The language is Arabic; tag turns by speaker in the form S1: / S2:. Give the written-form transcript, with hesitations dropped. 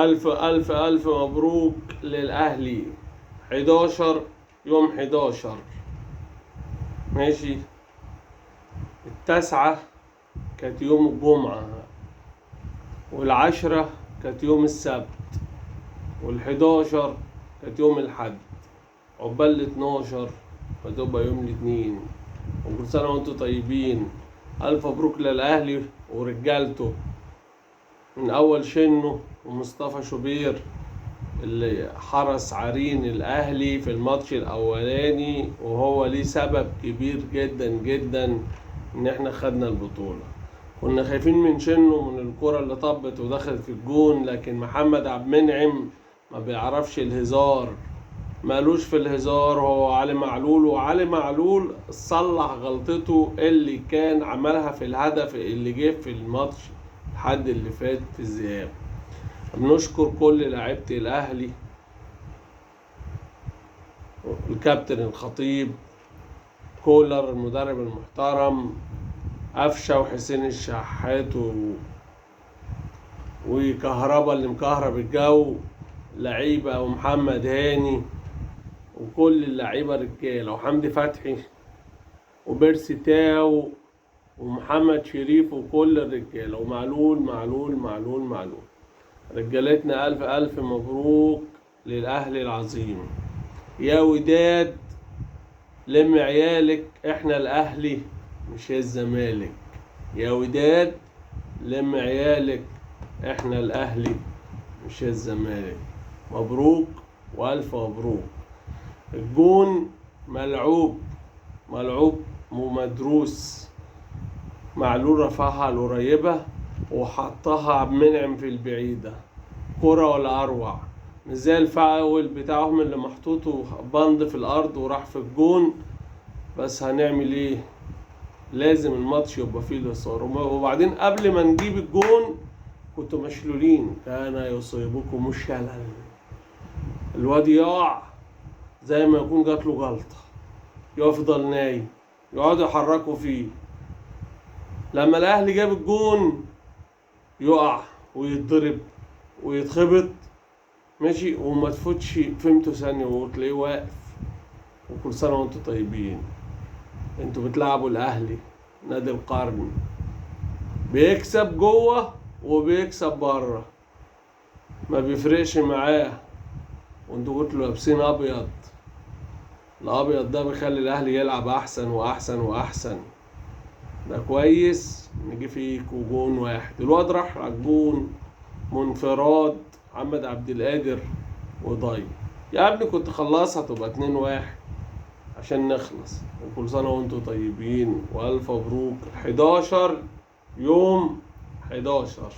S1: ألف ألف ألف مبروك للأهلي. 11 يوم 11 ماشي. 9 كانت يوم الجمعة، 10 كانت يوم السبت، 11 كانت يوم الحد، عقبال 12 فتبقى يوم الاثنين. وكل سنة وانتم طيبين. ألف مبروك للأهلي ورجالته، من أول شنو ومصطفى شوبير اللي حرس عرين الأهلي في الماتش الأولاني، وهو ليه سبب كبير جدا جدا إن احنا خدنا البطولة. كنا خايفين من شنو من الكرة اللي طبت ودخلت في الجون، لكن محمد عبد المنعم ما بيعرفش الهزار، مالوش في الهزار. هو علي معلول، وعلي معلول صلح غلطته اللي كان عملها في الهدف اللي جه في الماتش الحد اللي فات في الذهاب. بنشكر كل لاعيبة الأهلي، الكابتن الخطيب، كولر المدرب المحترم، قفشة وحسين الشحات وكهربا اللي مكهرب الجو، لعيبة ومحمد هاني وكل اللعيبة رجالة، وحمدي فتحي وبيرسي تاو ومحمد شريف وكل الرجالة، ومعلول معلول معلول معلول. رجالتنا ألف ألف مبروك للأهلي العظيم. يا وداد لم عيالك، احنا الأهلي مش الزمالك. يا وداد لم عيالك، احنا الأهلي مش الزمالك. مبروك وألف مبروك. الجون ملعوب ومدروس. معلول رفعها القريبة وحطها عبد المنعم في البعيدة، كرة ولا أروع. مش زي الفاول بتاعهم اللي محطوطه بند في الأرض وراح في الجون. بس هنعمل ايه؟ لازم الماتش يبقى فيه الإثارة. وبعدين قبل ما نجيب الجون كنتوا مشلولين، كان يصيبكم الشلل. الواد يقع زي ما يكون جاتله جلطة، يفضل نايم، يقعدوا يحركوا فيه. لما الأهلي جاب الجون يقع ويتضرب ويتخبط ماشي، وما تفوتش فهمتوا ثانية وتلاقيه واقف. وكل سنة وانتوا طيبين. انتوا بتلعبوا الأهلي نادي القرن، بيكسب جوه وبيكسب بره، ما بيفرقش معاه. وانتوا كنتوا لابسين أبيض، الأبيض ده بيخلي الأهلي يلعب أحسن وأحسن وأحسن. ده كويس نجي فيكوا جون واحد. الواد راح على الجون منفراد محمد عبد القادر وضيع. يا ابني كنت خلصها تبقى 2-1 عشان نخلص. وكل سنة وانتوا طيبين وألف مبروك. 11 يوم 11.